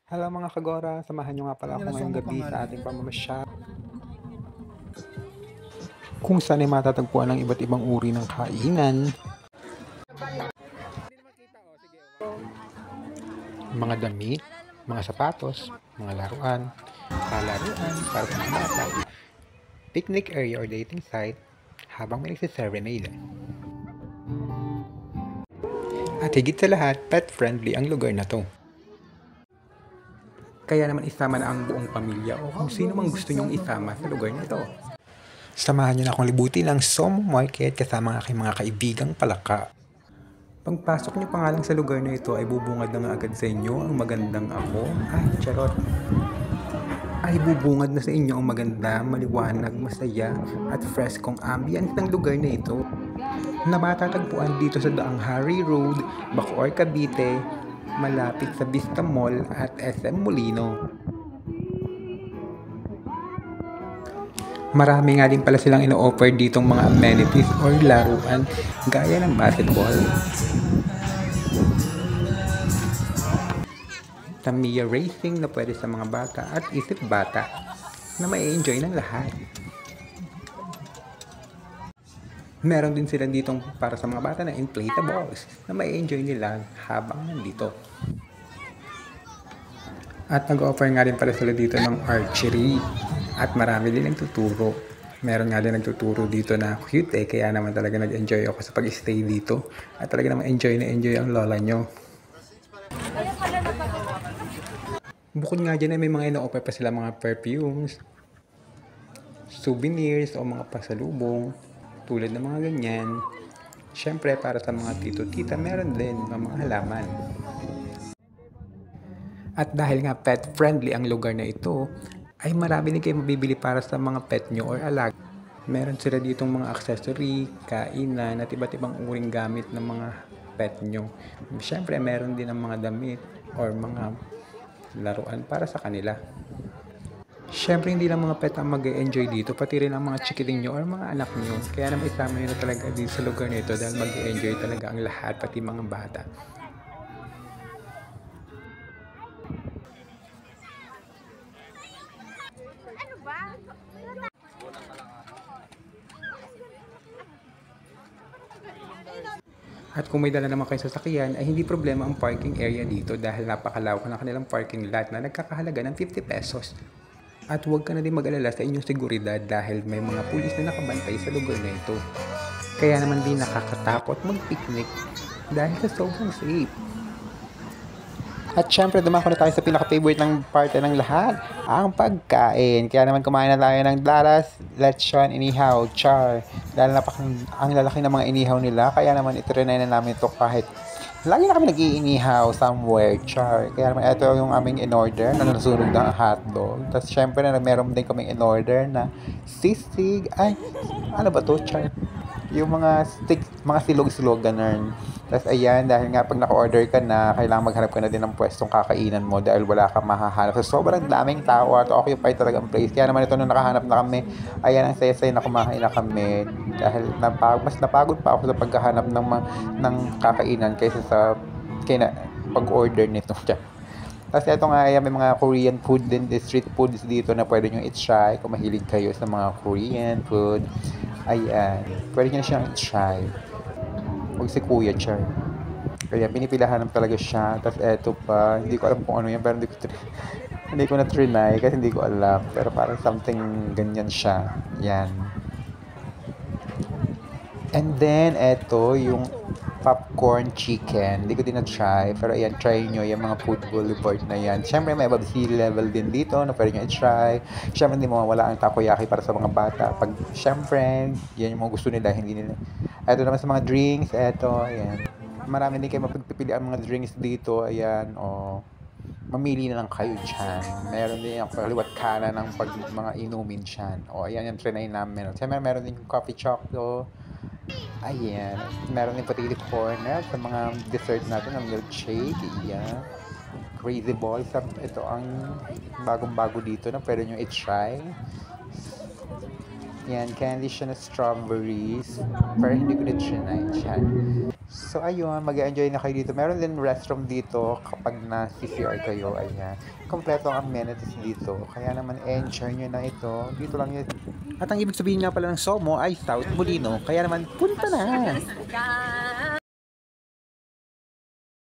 Hello mga kagora, samahan nyo nga pala Ano ako na ngayong mo gabi sa pangalan? ating pamamasyal kung saan ay matatagpuan ang iba't ibang uri ng kainan, mga damit, mga sapatos, mga laruan, palaruan para sa mga bata, picnic area or dating site habang may nagsiserenade. At higit sa lahat, pet-friendly ang lugar na to. Kaya naman isama na ang buong pamilya o kung sino mang gusto nyong isama sa lugar na ito. Samahan nyo na akong libutin ang Somo Market kasama ang aking mga kaibigang palaka. Pagpasok nyo pa nga lang sa lugar na ito ay bubungad na nga agad sa inyo ang magandang ako. Ay, charot. Ay bubungad na sa inyo ang maganda, maliwanag, masaya at freskong ambience ng lugar na ito na matatagpuan dito sa Daang Hari Road, Bacoor, Cavite, malapit sa Vista Mall at SM Molino. Marami nga din pala silang ino-offer ditong mga amenities or laruan gaya ng basketball, Tamiya Racing na pwede sa mga bata at isip bata na may enjoy ng lahat. Meron din sila ditong para sa mga bata na inflatables na may enjoy nila habang nandito. At nag-offer nga din pala sila dito ng archery at marami din nagtuturo. Meron nga din nagtuturo dito na cute kaya naman talaga nag-enjoy ako sa pag-stay dito at talaga naman enjoy na enjoy ang lola nyo. Bukod nga dyan ay may mga ino-offer pa sila mga perfumes, souvenirs o mga pasalubong tulad ng mga ganyan. Siyempre para sa mga tito-tita meron din ng mga halaman. At dahil nga pet friendly ang lugar na ito, ay marami din kayo mabibili para sa mga pet nyo or alaga. Meron sila ditong mga accessory, kainan at iba't ibang uring gamit ng mga pet nyo. Siyempre meron din ang mga damit or mga laruan para sa kanila. Siyempre hindi lang mga pet ang mag-enjoy dito, pati rin ang mga chikiting nyo or mga anak nyo. Kaya naman isama nyo na talaga dito sa lugar na ito dahil mag-enjoy talaga ang lahat, pati mga bata. At kung may dala naman kayo sa sasakyan, ay hindi problema ang parking area dito dahil napakalawak ng kanilang parking lot na nagkakahalaga ng 50 pesos. At huwag ka na din mag-alala sa inyong seguridad dahil may mga pulis na nakabantay sa lugar na ito. Kaya naman din nakakatakot mag-picnic dahil sa sobrang safe. At syempre, dumako na tayo sa pinaka-favorite ng parte ng lahat, ang pagkain. Kaya naman kumain na tayo ng Daras, Lechon, Inihaw, Char. Dahil ang lalaki ng mga inihaw nila, kaya naman itrinay na namin ito kahit lagi na kami nag-iinihaw somewhere, Char. Kaya naman ito yung aming in-order na nasunog ng hotdog. Tapos syempre, meron din kaming in-order na sisig. Ay, ano ba to, Char? Yung mga stick, mga silog-silog, ganun. Tapos ayan, dahil nga pag naka-order ka na, kailangan maghanap ka na din ng pwestong kakainan mo dahil wala kang mahahanap. So, sobrang daming tao at occupied talaga ang place. Kaya naman ito nung nakahanap na kami, ayan, ang saya-saya na kumain na kami. Dahil mas napagod pa ako sa paghahanap ng kakainan kaysa sa pag-order nito. Tapos ito nga, ayan, may mga Korean food din, street foods dito na pwede nyo i-try kung mahilig kayo sa mga Korean food. Ayan, pwede nyo na siyang i-try. Huwag si Kuya Char. Kaya pinipilahan talaga siya. Tapos eto pa, hindi ko alam kung ano yan, pero hindi ko na trinay kasi hindi ko alam. Pero parang something ganyan siya. Yan. And then, eto, yung popcorn chicken. Hindi ko din na-try. Pero ayan, try nyo yung mga food boulevard na yan. Siyempre, may above sea level din dito na pwede nyo i-try. Siyempre, hindi mawawala ang takoyaki para sa mga bata. Pag, siyempre, yan yung mga gusto nila, hindi nila. Eto naman sa mga drinks. Eto, ayan. Marami din kayo mapagpipili ang mga drinks dito. Ayan, o. Mamili na lang kayo dyan. Meron din yung kaliwat kanan ng mga inumin dyan. O, ayan yung trinay namin. Siyempre, meron din yung coffee chocolate. Ayan. Meron din potato corner sa mga dessert natin ng milkshake. Ayan. Crazy balls. Ito ang bagong-bago dito na pwede nyo i-try. Yan. Candy siya na strawberries. Pero hindi ko na trinay. Yan. So ayun, mag-enjoy na kayo dito. Meron din restroom dito kapag na-CCR kayo. Ayan. Kompleto ang amenities dito. Kaya naman enjoy nyo na ito. Dito lang yun. At ang ibig sabihin nga pala ng SOMO ay South Molino. Kaya naman punta na!